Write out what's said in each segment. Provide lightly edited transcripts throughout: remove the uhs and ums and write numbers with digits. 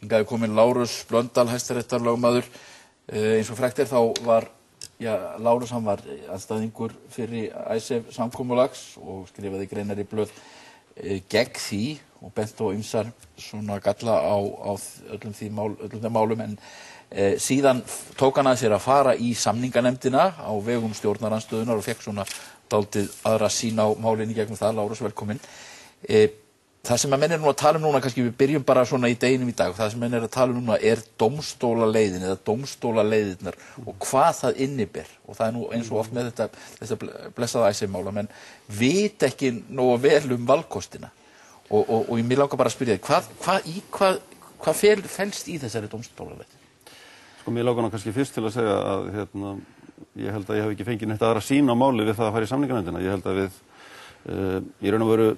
Hingað er kominn Lárus Blöndal, hæstaréttarlögmaður. Eins og frægt þá var, Lárus hann var andstæðingur fyrir Icesave-samkomulags og skrifaði greinar í blöð gegn því og bent á ýmsar svona galla á öllum þeim málum, en síðan tók hann að sér að fara í samninganefndina á vegum stjórnarandstöðunnar og fekk svona dálítið aðra sýn á málin í gegnum það. Lárus, velkominn. Það sem að menn nú að tala núna, kannski við byrjum bara svona í deginum í dag, það sem menn að tala núna dómstólaleiðin eða dómstólaleiðirnar og hvað það inniber, og það nú eins og oft með þetta blessaða Icesave-mála, menn vita ekki nógu vel valkostina og mér langar bara að spyrja þig, hvað felst í þessari dómstólaleið? Sko, mér langar kannski fyrst til að segja að ég held að ég hef ekki fengið neitt aðra sýn á máli við það að fara í samninganefndina. Ég held að við í raun og veru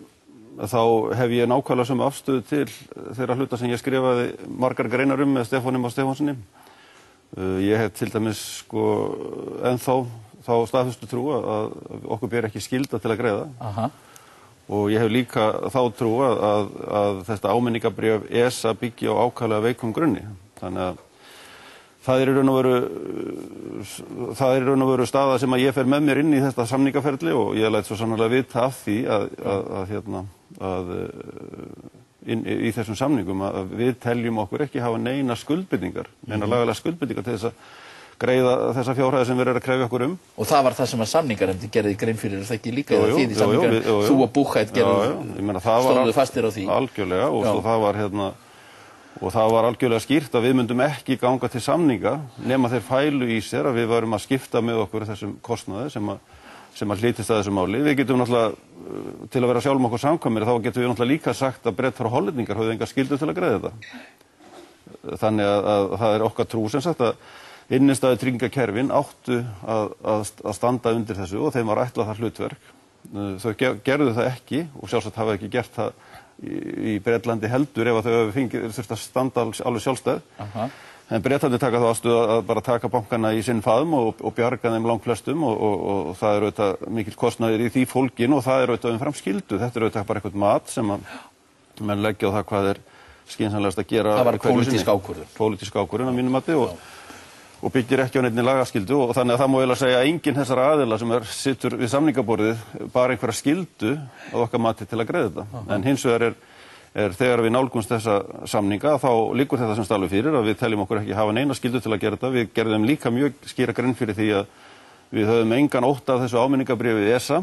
þá hef ég nákvæmlega sömu afstöðu til þeirra hluta sem ég skrifaði margar greinar með Stefáni Má Stefánsssyni. Ég hef til dæmis ennþá þá staðfestu trú að okkur ber ekki skylda til að greiða. Aha. Og ég hef líka þá trú að þetta áminningabréf ESA byggi á ákaflega veikum grunni. Þannig að það er í raun og veru staða sem að ég fer með mér inn í þetta samningaferli og ég læt svo sannarlega vita af því að í þessum samningum að við teljum okkur ekki hafa neina skuldbindingar, neina lagalega skuldbindingar til þess að greiða þessa fjárhæði sem verður að krefja okkur Og það var það sem að samninganefndin gerði grein fyrir, er það ekki líka þið í samninganefndin? Þú og Buchheit stóðu fastir á því? Algjörlega, og það var algjörlega skýrt að við myndum ekki ganga til samninga nema þeir fælu í sér að við varum að skipta með okkur þessum kostnaði sem að hlýtist að þessu máli. Við getum náttúrulega, til að vera sjálfum okkur samkvæmir, þá getum við náttúrulega líka sagt að Bretar og Hollendingar höfðu enga skyldu til að greiða þetta. Þannig að það er okkar trú sem sagt að innistæðu tryggingakerfin áttu að standa undir þessu og þeim var ætlað það hlutverk. Þau gerðu það ekki og sjálfsagt hafa ekki gert það í Bretlandi heldur ef að þau þurft að standa alveg sjálfstæð. En Bretlandi taka þá afstöðu að bara taka bankana í sinn faðm og bjarga þeim langflestum og það er auðvitað mikill kostnaður í því fólgin og það er auðvitað umfram skyldu. Þetta er auðvitað bara eitthvað mat sem að menn leggja á það hvað er skynsamlegast að gera. Það var pólitísk ákvörðun. Pólitísk ákvörðun að mínu mati og byggir ekki á neinni lagaskyldu og þannig að það má eiginlega segja að enginn þessara aðila sem situr við samningaborðið bara einhverja skyldu á okkar mati til að greiða þetta. En hins vegar er þegar við nálgumst þessa samninga þá liggur þetta sem alveg fyrir að við teljum okkur ekki hafa neina skyldu til að gera þetta. Við gerðum líka mjög skýra grein fyrir því að við höfum engan ótta af þessu áminningabréfi ESA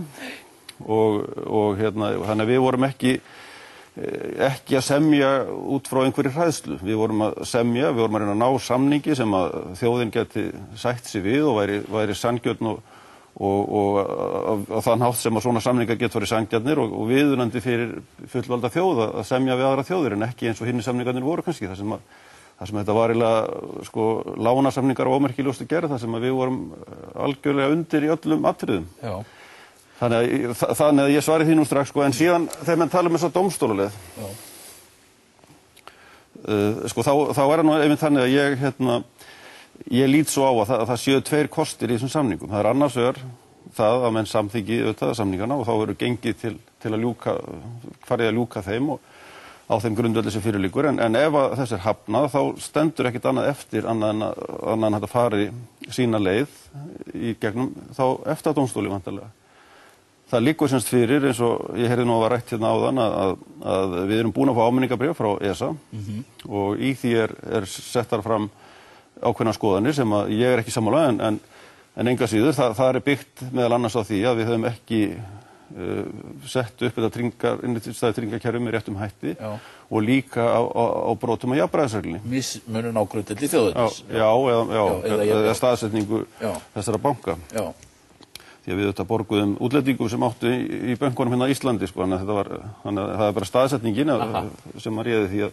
og þannig að við vorum ekki að semja út frá einhverju hræðslu. Við vorum að reyna að ná samningi sem að þjóðin geti sætt sig við og væri sanngjörn og á þann hátt sem að svona samningar geta verið sanngjarnir og viðunandi fyrir fullvalda þjóð að semja við aðra þjóðir en ekki eins og hinni samningarnir voru kannski þar sem þetta var eiginlega lánasamningar og ómerkiljóst að gera þar sem að við vorum algjörlega undir í öllum atriðum. Já. Þannig að ég svari því nú strax, en síðan þegar menn tala þessa dómstólaleið, þá er það nú einmitt þannig að ég lít svo á að það séu tveir kostir í þessum samningum. Það er annars vegar það að menn samþykki auðvitað samningana og þá verður gengið til að farið að ljúka þeim og á þeim grundvelli sem fyrir liggur. En ef þess er hafnað þá stendur ekkert annað eftir annað en þetta fari sína leið í gegnum þá eftir dómstóli vantarlega. Það liggur semst fyrir, eins og ég heyrði nú að var rætt hérna áðan, að við erum búin að fá áminningabréf frá ESA og í því er settar fram ákveðnar skoðanir sem að ég er ekki sammála en enga síður. Það er byggt meðal annars á því að við höfum ekki sett upp þetta innistæðu tryggingakerfi með réttum hætti og líka á brotum á jafnræðisreglunni. Mismunun á grundvelli þjóðernis. Eða staðsetningu þessara banka. Já. Því að við þetta borguðum útlendingum sem áttu í bönkunum hérna á Íslandi, þannig að það er bara staðsetningin sem að réði því að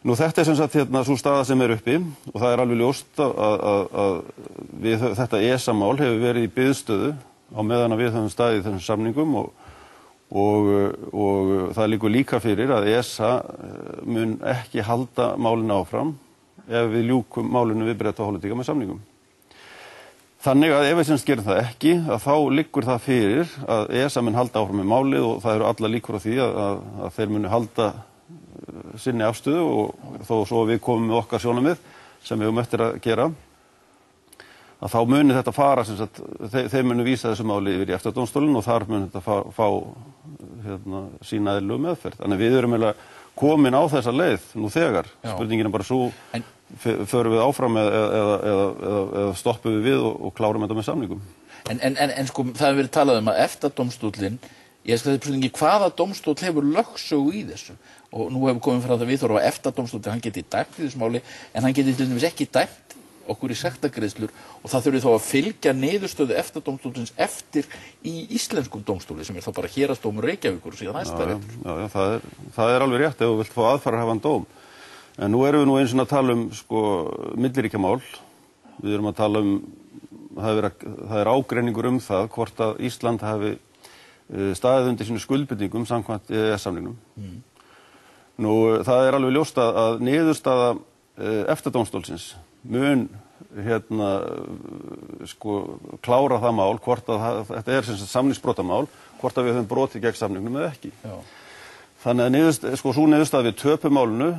nú þetta er sem sagt svo staða sem er uppi og það er alveg ljóst að þetta ESA-mál hefur verið í biðstöðu á meðan að við höfum staðið í þessum samningum og það liggur líka fyrir að ESA mun ekki halda málinu áfram ef við ljúkum málinu við Breta og Hollendinga með samningum. Þannig að ef við semst gerum það ekki, að þá liggur það fyrir að ESA mun halda áfram með málið og það eru alla líkur á því að þeir munu halda sinni afstöðu og þó svo við komum með okkar sjónarmið sem við höfum eftir að gera, að þá muni þetta fara, sem sagt, þeir munu vísa þessu máli yfir í EFTA-dómstólinn og þar muni þetta fá sína eðlilegu meðferð. Þannig við erum komin á þessa leið nú þegar. Spurningin bara svo, förum við áfram eða stoppum við og klárum þetta með samningum. En sko, það hefur verið talað að EFTA-dómstóllinn, ég skal þetta spurningi, hvaða dómstóll hefur lögsögu í þessu? Og nú hefur komið frá það viðhorf að EFTA-dómstóllinn, hann geti dæmt í þessu máli, en hann geti til dæmis ekki dæmt okkur í sektargreiðslur og það þurfi þá að fylgja niðurstöðu EFTA-dómstólsins eftir í íslenskum dómstóli sem þá bara héraðsdómur Reykjavíkur og síðan Hæstaréttur. Já, það alveg rétt ef þú vilt fá aðfararhæfan dóm. En nú erum við eins og að tala sko milliríkjamál. Við erum að tala það ágreiningur það hvort að Ísland hafi staðið undir sínu skuldbindingum samkvæmt EES-samningnum. Nú það alveg ljóst að niðurstaða EFTA-dómstólsins mun sko klára það mál hvort að þetta sem sagt samningsbrotamál, hvort að við höfum brotið gegn samningnum eða ekki. Já. Þannig að sú niðurstaða við töpum málinu,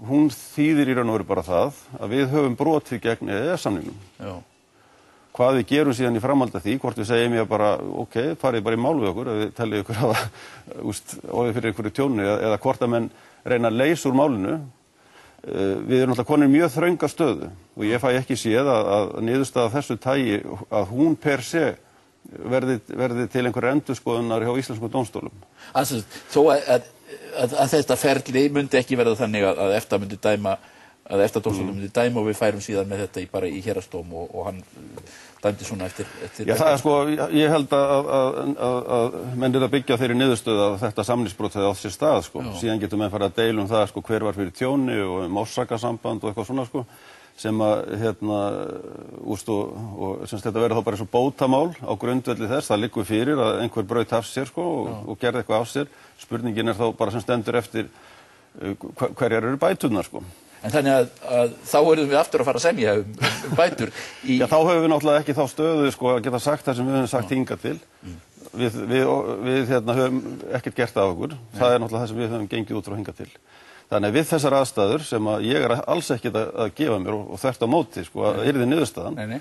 hún þýðir í raun og veru bara það að við höfum brotið gegn EES-samningnum. Já. Hvað við gerum síðan í framhaldi af því, hvort við segjum ég bara, farið bara í mál við okkur, við tellið ykkur hafa orðið fyrir einhverju tjóni eða hvort að menn reyna að leysa úr málinu. Við erum náttúrulega konur mjög þrönga stöðu og ég fæ ekki séð að niðurstaða þessu tagi að hún per se verði til einhverjar endurskoðunar hjá íslenskum dómstólum. Þó að þetta ferli myndi ekki verða þannig að EFTA myndi dæma, að EFTA-dómstólinn myndi dæma og við færum síðan með þetta bara í héraðsdóm og hann dæmdi svona eftir... Já, það sko, ég held að menn að byggja þeirri niðurstöðu að þetta samningsbrot hefði átt sér stað, sko. Já. Síðan getur menn farið að deila það, sko, hver var fyrir tjóni og orsakasamband og eitthvað svona, sko, sem að, og semst þetta verður þá bara eins og bótamál á grundvelli þess, það liggur fyrir að einhver braut af sér, sko, og gerði eitthvað af sér. Spurningin þá bara sem stendur eftir hverjar eru bæturnar, sko. En þannig að þá erum við aftur að fara að semja bætur. Já, þá höfum við náttúrulega ekki þá stöðu sko að geta sagt það sem við höfum sagt hingað til. Við höfum ekkert gert af okkur. Það náttúrulega það sem við höfum gengið út frá hingað til. Þannig að við þessar aðstæður sem að ég alls ekkert að gefa mér og þvert á móti sko að yrði niðurstaðan.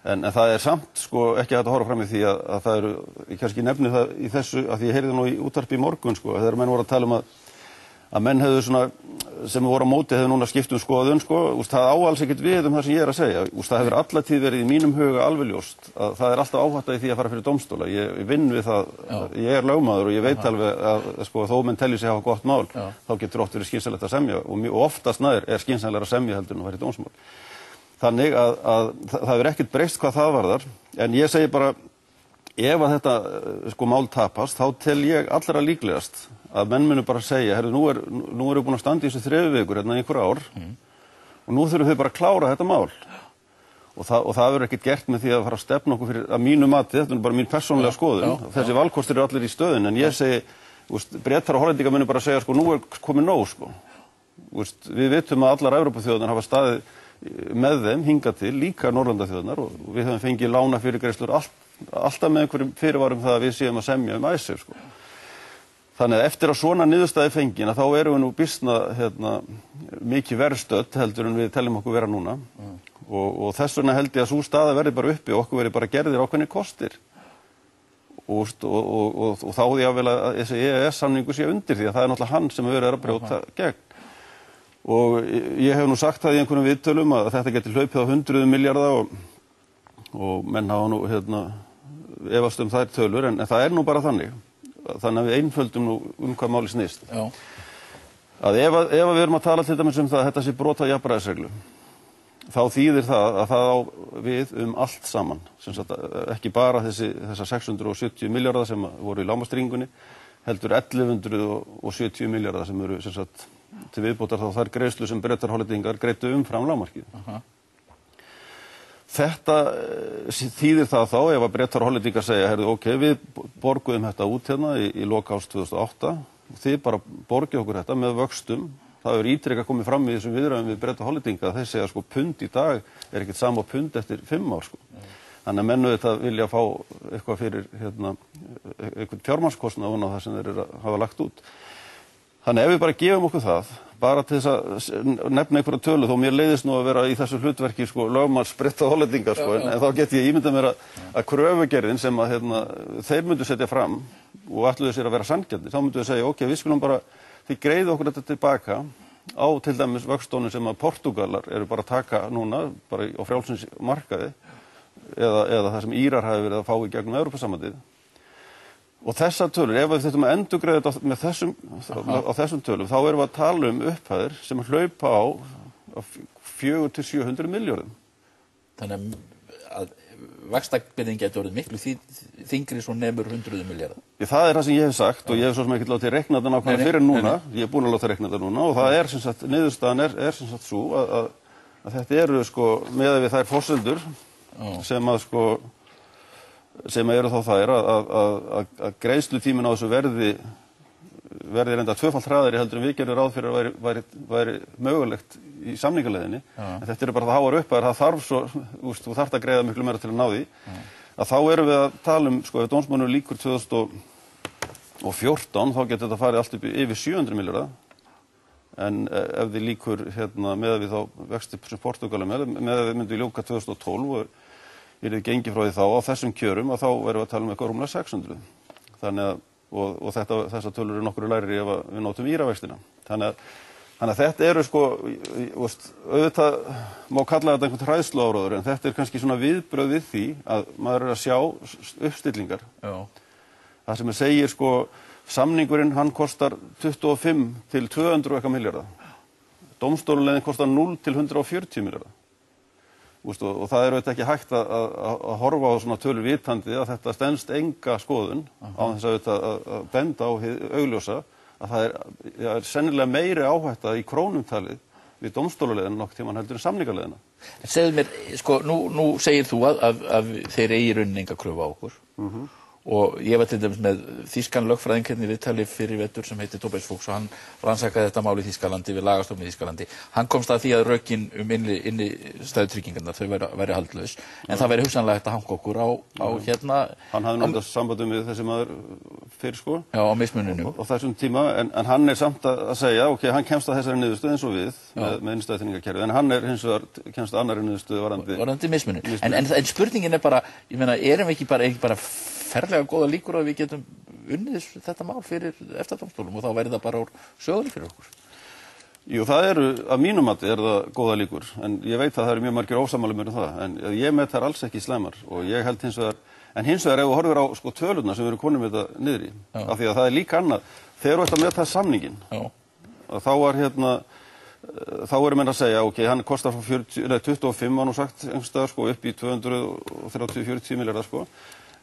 En það samt sko ekki hægt að horfa fram í því að það eru, ég kannski nefni það í þessu að því ég heyrði nú í útvarpi í morgun sko þegar menn voru að tala að menn hefðu svona, sem voru á móti hefðu núna skipt skoðun, sko, það á alls ekkert við það sem ég að segja. Það hefur alla tíð verið í mínum huga alveg ljóst að það alltaf áhætta í því að fara fyrir dómstóla. Ég vinn við það, ég lögmaður og ég veit alveg að sko, þó menn telji sig hafa gott mál, þá getur oft verið skynsamlegt að semja og oftast nær skynsamlegra að semja heldur en að fara í dómsmál. Þannig að það hefur ekkert breyst hvað það varðar, en ég segi bara, ef að þetta sko mál tapast, þá tel ég allra líklegast að menn munu bara segja, nú erum við búin að standa í þessu 3 vikur í einhver ár og nú þurfum við bara að klára þetta mál. Og það verður ekkert gert með því að fara að stefna okkur fyrir, að mínu mati, þetta bara mín persónulega skoðun, þessi valkostir eru allir í stöðin, en ég segi, Bretar og Hollendingar munu bara segja, sko, nú komið nóg, sko. Við vitum að allar Evrópuþjóðirnar hafa staðið með þeim hingað til, líka Norðurlandaþjóðirnar, og við höfum fengið lánafyrirgreiðslur alltaf með einhverjum fyrirvarum það að við séum að semja Icesave, sko. Þannig að eftir að svona niðurstaði fengin að þá erum við nú býsna mikið verr stödd heldur en við teljum okkur vera núna og þess vegna held ég að sú staða verði bara uppi og okkur verði bara gerðir ákveðnir kostir og þá því að vel að þessi EES-samningur sé undir því að það er náttúrulega hann sem verið að brjóta gegn og ég hef nú sagt það í einhvernum viðtölum að þetta geti hlaupið á 100 milljarða og menn hafa nú efast þær tölur en það er nú bara þannig að við einföldum nú hvað máli snýst. Já. Að ef við erum að tala til dæmis það að þetta sé brot á jafnræðisreglu, þá þýðir það að það á við allt saman. Sem sagt, ekki bara þessa 670 milljarða sem voru í lágmarkstryggingunni, heldur 1170 milljarða sem eru sem sagt, til viðbótar þá þær greiðslur sem Bretar og Hollendingar greiddu umfram lágmarkið. Þetta þýðir það þá ef að Bretar og Hollendingar segja, við borguðum þetta út í lok árs 2008, þið bara borgið okkur þetta með vöxtum. Það hefur ítrekað komið fram í þessum viðræðum við Breta og Hollendinga að þeir segja sko pund í dag ekkert sama pund eftir 5 ár sko. Þannig að menn þetta vilja fá eitthvað fyrir eitthvað fjármagnskostnað ofan á það sem þeir hafa lagt út. Þannig ef við bara gefum okkur það, bara til þess að nefna einhverja tölu, þó mér leiðist nú að vera í þessu hlutverki sko, lögmanns breytta hollendingar, sko, en þá get ég ímyndað mér að kröfugerðin sem að þeir myndu setja fram og ætluðu sér að vera sanngjarnir, þá myndu við segja, ok, við skulum bara, þið greiðu okkur þetta tilbaka á til dæmis vöxtónum sem að Portúgalar eru bara að taka núna, bara á frjálsins markaði, eða það sem Írar hafi verið að fá í gegnum Evrópusambandið. Og þessar tölur, ef við þurfum að endurgreiða þetta með á þessum tölum, þá erum við að tala um upphæðir sem hlaupa á 400 til 700 milljörðum. Þannig að vaxtabyrðin getur orðið miklu þyngri svo nemur 100 milljarða. Það er það sem ég hef sagt og ég hef svo sem ekki látið reikna þetta nákvæmlega fyrir núna. Ég er búin að láta reikna þetta núna og það er sem sagt, niðurstaðan er sem sagt svo að þetta eru sko með við þær forsendur sem eru þá þær að greiðslutíminn á þessu verði reynda tvöfalt hraðari heldur en við gerum ráð fyrir að væri mögulegt í samningaleiðinni. En þetta eru bara það háar upphæðir, það þarf svo, þú þarft að greiða miklu meira til að ná því. Að þá erum við að tala um, sko, ef dómsmálinu lýkur 2014, þá getur þetta farið allt upp yfir 700 milljarða. En ef þið lýkur með við þá vexti sem Portúgal með við myndum við ljúka 2012 og yrði gengið frá því þá á þessum kjörum og þá erum við að tala um eitthvað rúmlega 600. Þannig að og þessar tölur eru nokkru lægri ef við notum íravextina. Þannig að þetta eru sko, auðvitað má kalla þetta einhvern hræðsluáróður en þetta er kannski svona viðbrögð við því að maður er að sjá uppstillingar. Já. Það sem segir sko, samningurinn hann kostar 25 til 200 eitthvað milljarða. Dómstólaleiðin kostar 0 til 140 milljarða. Og það er auðvitað ekki hægt að horfa á svona tölur vitandi að þetta stenst enga skoðun á þess að benda á hið augljósa að það er sennilega meiri áhætta í krónumtalið við dómstólaleiðina nokkuð tímann heldur en samningaleiðina. Segðu mér, sko, nú segir þú að þeir eigi í rauninni enga kröfu á okkur. Og ég var til dæmis með þýskan lögfræðing hérna í viðtali fyrir vetur sem heitir Tobias Fuchs og hann rannsakaði þetta mál í Þýskalandi við lagastofnun í Þýskalandi. Hann komst að því að rökin innistæðutryggingarnar þau væri haldlaus en það væri hugsanlega hægt að hanga okkur á hérna. Hann hafði náttúrulega samband við þessi maður fyrir sko. Já, á mismuninum. Á þessum tíma en hann er samt að segja, ok, hann kemst að þessari niðurstöðu eins og við með innistæðutryggingakerfið en hann er hins vegar kemst að annarri niðurstöðu varðandi mismunin. En spurningin er bara, ég meina, erum við ekki bara ferlega góða líkur að við getum unnið þetta mál fyrir EFTA-dómstólum og þá væri það bara úr sögunni fyrir okkur. Jú, það eru, að mínum mati er það góða líkur, en ég veit að það eru mjög margir ósammála mér um það, en ég met þær alls ekki slæmar og ég held hins vegar ef þú horfir á sko tölurnar sem við erum konum með þetta niður í, af því að það er líka annað, þegar þú ert að meta samninginn, þá var þá erum við að segja, ok, hann kostar frá 25 var nú sagt einhverstaðar sko upp í 230-40 milljarða sko.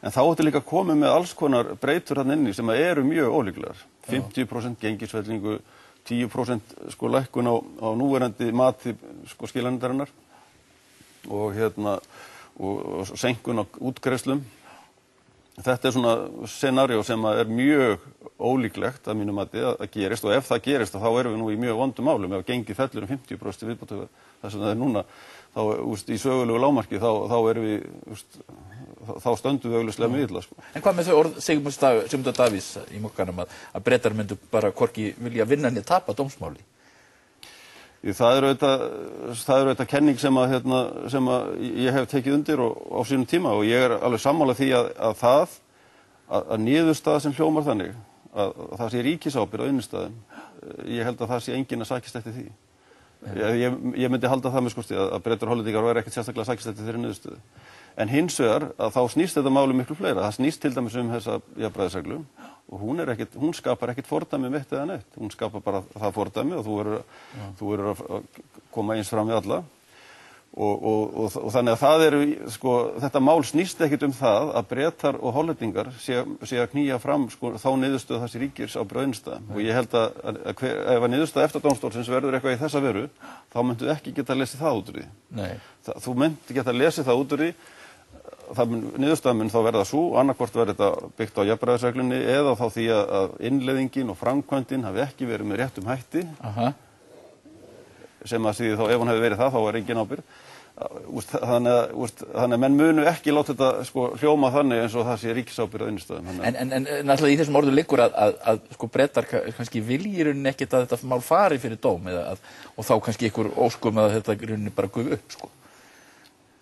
En þá ætti líka komið með alls konar breytur hann inni sem eru mjög ólíklegar. 50% gengisfellingu, 10% sko lækkun á núverandi mati sko skilandarinnar og og seinkun á útgreiðslum. Þetta er svona scenario sem er mjög ólíklegt að mínu mati að gerist og ef það gerist þá erum við nú í mjög vondum málum ef gengið fellur 50% viðbót þess að það er núna þá í sögulegu lágmarki þá erum við þá stöndum við augljóslega mjög illa sko. En hvað með þau orð Sigmundar Davíðs í Mokkanum að Bretar myndu bara hvorki vilja vinna niður tapa dómsmáli? Það er auðvitað kenning sem að ég hef tekið undir á sínum tíma og ég er alveg sammála því að niðurstaða sem hljómar þannig að það sé ríkisábyrgð á innistæðum. Ég held að það sé enginn að sækjast eftir því. Ég myndi halda það með skosti að Bretar og Hollendingar væri ekkert sérstaklega að sækjast eftir þeirri niðurstöðu. En hins vegar að þá snýst þetta máli miklu fleira. Það snýst til dæmis þessa jafnræðisreglu og hún skapar ekkert fordæmi mitt eða neitt. Hún skapar bara það fordæmi og þú verður að koma eins fram við alla. Og þannig að það sko, þetta mál snýst ekkert það að Bretar og Hollendingar sé að knýja fram sko, þá niðurstöðu þessi ríkis á brauðinstæðum. Og ég held að ef að niðurstöða EFTA-dómstólsins verður eitthvað í þessa veru, þá myndu ekki geta lesið það út úr því. Þú myndi geta lesið það út úr því. Niðurstaðan mun þá verða svo, annarkvort verður þetta byggt á jafnræðisreglunni eða þá því að innleiðingin og framkvæmdin hafi ekki verið með réttum hætti. Sem að því þá ef hún hefði verið það þá er engin ábyrgð þannig að menn munu ekki láta þetta sko hljóma þannig eins og það sé ríkisábyrgð á innstæðum. En náttúrulega í þessum orðum liggur að sko Bretar kannski vilji í rauninni ekkert að þetta mál fari fyrir dóm og þá kannski ykkur óskum að þetta í rauninni bara gufi upp sko.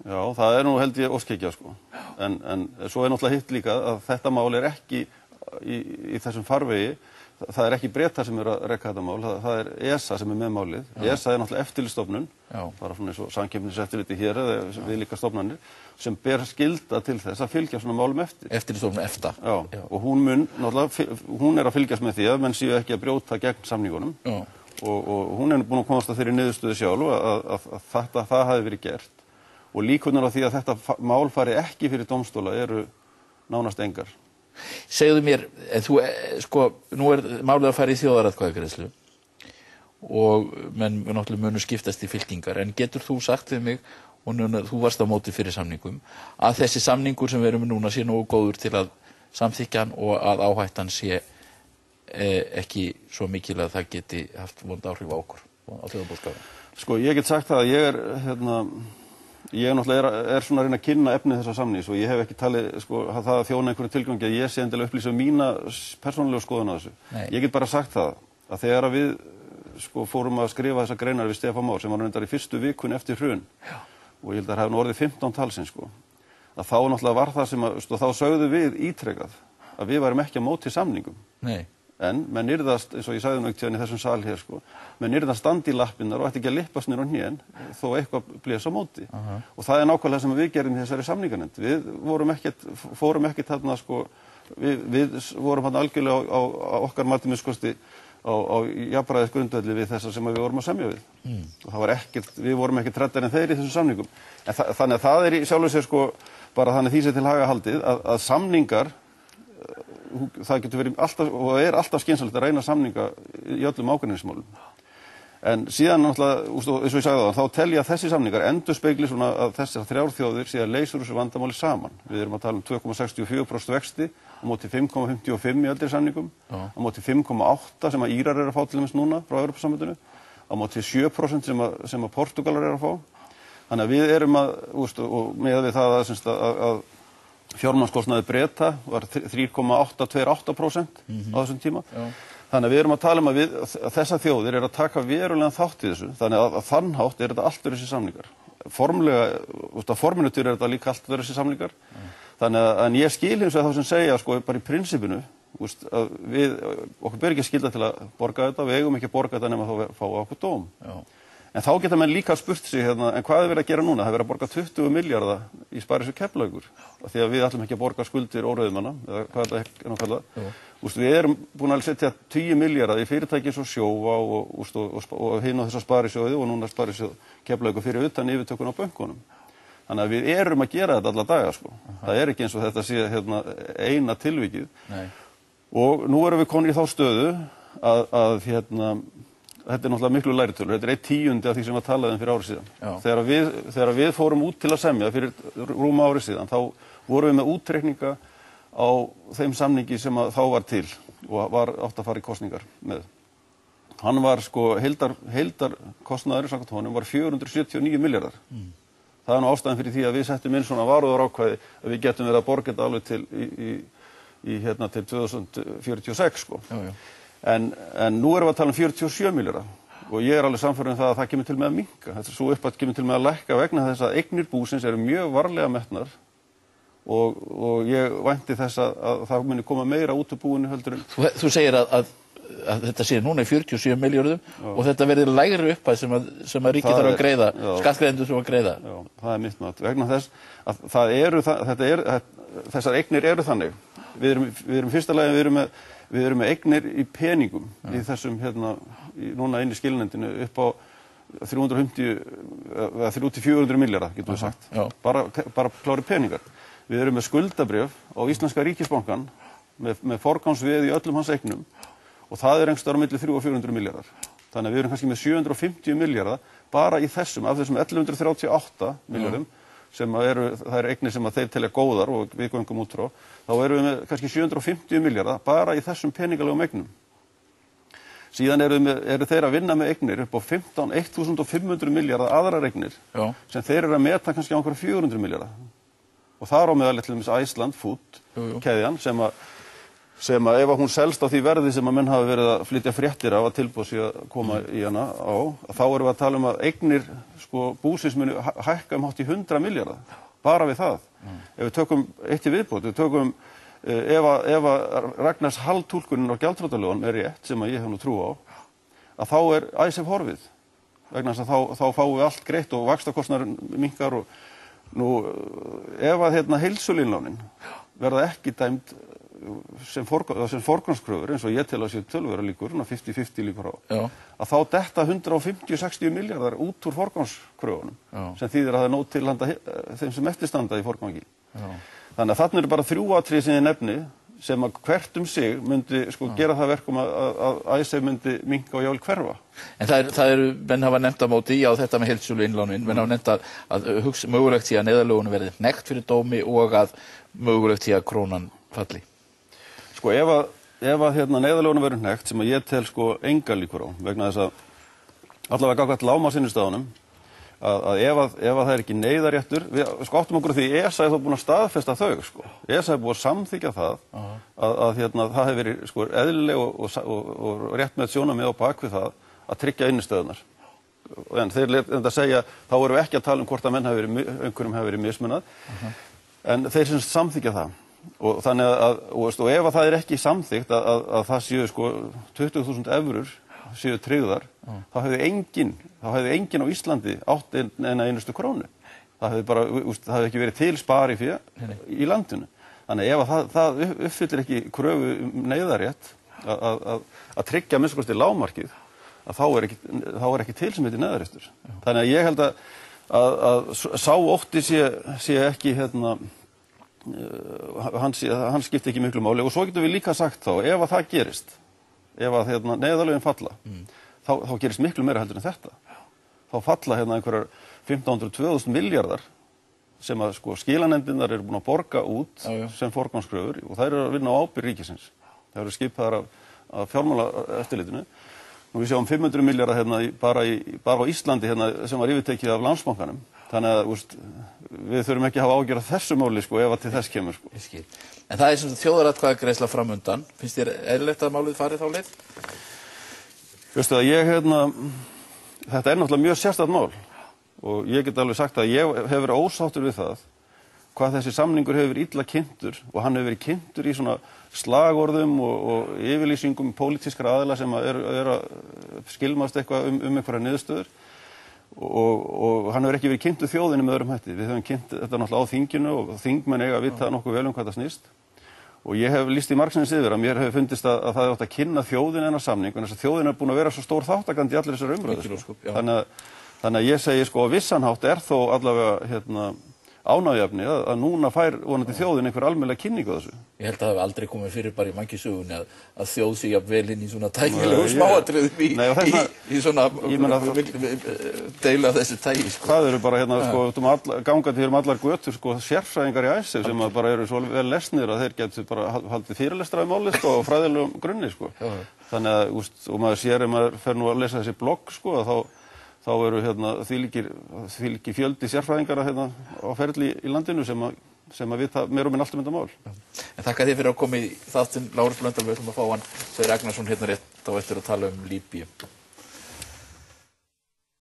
Já, það nú held ég óskhyggja sko. En svo náttúrulega hitt líka að þetta mál ekki í þessum farvegi. Það ekki Bretar sem að reka þetta mál, það ESA sem með málið. Já. ESA náttúrulega eftirlitsstofnun, bara svona eins og samkeppniseftirliti hér eða viðlíka stofnanir, sem ber skylda til þess að fylgja svona málum eftir. Eftirlitsstofnun EFTA. Já, og hún að fylgjast með því að menn séu ekki að brjóta gegn samningunum. Já. Og hún búin að komast að þeirri niðurstöðu sjálf að það hafi verið gert. Og líkurnar á því að þetta mál fari ekki fyrir dómstóla eru nánast engar. Segðu mér, sko, nú málið að fara í þjóðaratkvæðagreiðslu og menn náttúrulega munu skiptast í fylkingar, en getur þú sagt við mig, og núna, þú varst á móti fyrir samningum, að þessi samningur sem við erum núna sé nógu góður til að samþykkja hann og að áhættan sé ekki svo mikil að það geti haft vond áhrif á okkur á þjóðarbúskapinn? Sko, ég get sagt það að ég náttúrulega svona að reyna að kynna efnið þessa samnings og ég hef ekki talið sko, það þjóna einhverju tilgangi að ég sé endilega upplýsa mína persónulegu skoðun á þessu. Nei. Ég get bara sagt það að þegar við sko, fórum að skrifa þessa greinar við Stefán Már sem var reyndar í fyrstu vikun eftir hrun og ég held að það hefði nú orðið 15 talsins sko, að þá náttúrulega var það sem að þá sögðu við ítrekað að við værum ekki á móti samningum. Nei. En menn yrðast, eins og ég sagði nú ekkert í þessum sal hér sko, menn yrðast standi í lappirnar og ætti ekki að lippast niður á hnén þó eitthvað blés á móti. Og það nákvæmlega sem við gerum í þessari samninganefnd. Við fórum ekkert þarna sko, við vorum þarna algjörlega á okkar mati minnskosti á jafnræðis grundvelli við þessa sem við vorum að semja við. Og það var ekkert, við vorum ekkert hræddari en þeir í þessum samningum. En þannig að það í sjálfu sér sko, bara þannig því sem til haga haldið að samningar það getur verið alltaf og alltaf skynsamlegt að reyna samninga í öllum ágreiningsmálum. En síðan náttúrulega, eins og ég sagði það, þá telja þessi samningar endurspegli svona að þessar þrjár þjóðir sé að leysa úr þessu vandamáli saman. Við erum að tala 2,64% vexti á móti 5,55 í eldri samningum, á móti 5,8 sem að Írar að fá til dæmis núna frá Evrópusambandinu, á móti 7% sem að Portúgalar að fá. Þannig að við erum og með við það að fjármagnskostnaður Breta var 3,828% á þessum tíma. Já. Þannig að við erum að tala að þessar þjóðir að taka verulegan þátt í þessu. Þannig að þann hátt þetta allt verið þessi samningar. Formlega, forminu til þetta líka allt verið þessi samningar. Þannig að ég skil hins vegar þá sem segja sko bara í prinsipinu að okkur ber ekki skylda til að borga þetta, við eigum ekki að borga þetta nema þá fá okkur dóm. Já. En þá geta menn líka spurt sig en hvað verið að gera núna? Það verið að borga 20 milljarða í Sparisjóð Keflavíkur því að við ætlum ekki að borga skuldir óreiðumanna eða hvað þetta nú kallað. Við erum búin að setja 10 milljarða í fyrirtæki eins og Sjóvá og hinn á þessa Sparisjóði og núna Sparisjóð Keflavíkur fyrir utan yfirtökun á bönkunum. Þannig að við erum að gera þetta alla daga sko. Það ekki eins og þetta sé eina tilvikið. Nei. Og nú erum við komin í þá stöðu að þetta náttúrulega miklu læritölur, þetta 1/10 af því sem við talaðum fyrir ári síðan. Þegar við fórum út til að semja fyrir rúma ári síðan, þá vorum við með útreikninga á þeim samningi sem þá var til og var átt að fara í kosningar með. Hann var sko, heildarkostnaður samkvæmt honum var 479 milljarðar. Það nú ástæðan fyrir því að við settum inn svona varúðarákvæði að við getum verið að borga þetta alveg til 2046 sko. Já. En nú erum við að tala 47 milljarða og ég alveg sannfærður það að það kemur til með að minnka. Þetta svo upp að kemur til með að lækka vegna þess að eignir búsins eru mjög varlega metnar og ég vænti þess að það muni koma meira út úr búinu heldur en... Þú segir að þetta sé núna í 47 milljörðum og þetta verður lægri upphæð sem að ríkið þarf að greiða, skattgreiðendur sem að greiða. Já, það mitt mat. Vegna þess að þessar eignir eru þannig. Við erum fyrsta lagi, við erum með eignir í peningum í þessum núna inn í skilanefndinu upp á 350-400 milljarða getum við sagt. Bara klári peningar. Við erum með skuldabréf á Íslenska ríkisbankan með forgangsveð í öllum hans eignum og það einhvers staðar á milli 300 og 400 milljarðar. Þannig að við erum kannski með 750 milljarða bara í þessum, af þessum 1138 milljarðum sem það eignir sem að þeir telja góðar og við göngum út frá, þá erum við með kannski 750 milljarða bara í þessum peningalegum eignum. Síðan eru þeir að vinna með eignir upp á 1.500 milljarða aðrar eignir sem þeir eru að meta kannski á einhverja 400 milljarða. Og þar á meðal til dæmis Iceland Food keðjan sem að ef hún selst á því verði sem að menn hafa verið að flytja fréttir af að tilboð sig að koma í hana á, þá erum við að tala að eignir búsins muni hækka hátt í 100 milljarða, bara við það. Ef við tökum eitt í viðbót, við tökum ef að Ragnars Hall-túlkunin á gjaldþrotalögunum rétt, sem að ég hef nú trú á, að þá Icesave horfið. Vegna þess að þá fáum við allt greitt og vaxtakostnaðurinn minnkar og nú ef að heildsöluinnlánin verða ekki dæmd sem forgangskröfur eins og ég tel að séu töluvera líkur, 50-50 líkur á, að þá detta 150-60 milljarðar út úr forgangskröfunum sem þýðir að það nóg til handa þeim sem eftirstanda í forgangi. Þannig að þarna eru bara 3 atriði sem ég nefni sem að hvert sig myndi gera það verkum að Icesave myndi minnka og jafnvel hverfa. En það eru, menn hafa nefnt á móti, já þetta með heildsöluinnlánin, menn hafa nefnt að mögulegt sé að neyðarlögunum verði hnekkt fyrir dómi og að mögulegt sé að krónan falli. Ef að neyðarlögunum verður hnekkt, sem að ég tel enga líkur á, vegna þess að allavega gagnvart lágmarksinnistæðunum, að ef það ekki neyðarréttur, við áttum okkur því ESA þá búin að staðfesta þau, ESA búin að samþykkja það að það hefur verið eðlileg og rétt með sjónarmið á bak við það að tryggja innistæðunar. En þeir enda að segja, þá erum við ekki að tala hvort að einhverjum hefur verið mismunað, en þeir sem samþykkja það. Og þannig og ef að það ekki samþykkt að það séu 20.000 evrur séu tryggðar, þá hefði enginn á Íslandi átt eina einustu krónu. Það hefði ekki verið til sparifé í landinu. Þannig ef að það uppfyllir ekki kröfu neyðarrétt að tryggja að minnsta kosti lágmarkið, að þá ekki til sem heitir neyðarréttur. Þannig að ég held að sá ótti sé ekki hann skipti ekki miklu máli og svo getum við líka sagt þá, ef að það gerist, ef að neyðarlögin falla, þá gerist miklu meira heldur en þetta. Þá falla einhverjar 1.500-2.000 milljarðar sem að skilanefndirnar eru búin að borga út sem forgangskröfur og þær eru að vinna á ábyrgð ríkisins. Það eru skipaðar af fjármálaeftirlitinu. Nú við sjáum 500 milljarðar bara á Íslandi sem var yfirtekið af Landsbankanum. Þannig að við þurfum ekki að hafa ágjörð þessu máli ef að til þess kemur. En það sem þjóðaratkvæðagreiðsla framundan. Finnst þér eðlilegt að málið fari þá leið? Veistu að þetta náttúrulega mjög sérstakt mál og ég get alveg sagt að ég hef verið ósáttur við það hvað þessi samningur hefur verið illa kynntur og hann hefur verið kynntur í svona slagorðum og yfirlýsingum pólitískra aðila sem er að skilmast eitthvað einhverja niðurstöður og hann hefur ekki verið kynntur þjóðinni með öðrum hætti. Við höfum kynnt þetta náttúrulega á þinginu og þingmenn eiga að vita nokkuð vel hvað það snýst. Og ég hef lýst í margsinnis yfir að mér hefur fundist að það átt að kynna þjóðin þennan samning en þess að þjóðin búin að vera svo stór þáttakandi í allir þessar umræður. Þannig að ég segi á vissan hátt þó allavega ánægjuefni að núna fær vonandi þjóðin einhver almennilega kynningu á þessu. Ég held að það hafi aldrei komið fyrir bara í mannkynssögunni að þjóð sé jafn vel inn í svona tæknilegu smáatriðum í svona deila af þessu tægi. Það eru bara gangandi hér allar götur sérfræðingar í Icesave sem bara eru svo vel lesnir að þeir getur bara haldið fyrirlestra í málið á fræðilegum grunni. Þannig að og maður sér ef maður fer nú að lesa þessi blogg þá eru þvílíkir fjöldi sérfræðingar á ferli í landinu sem að vita meira og minn allt þetta mál. En þakka þér fyrir að koma í þáttinn, Lárus Blöndal, við ætlum að fá hann Sverrir Agnarsson rétt á eftir að tala Líbíu.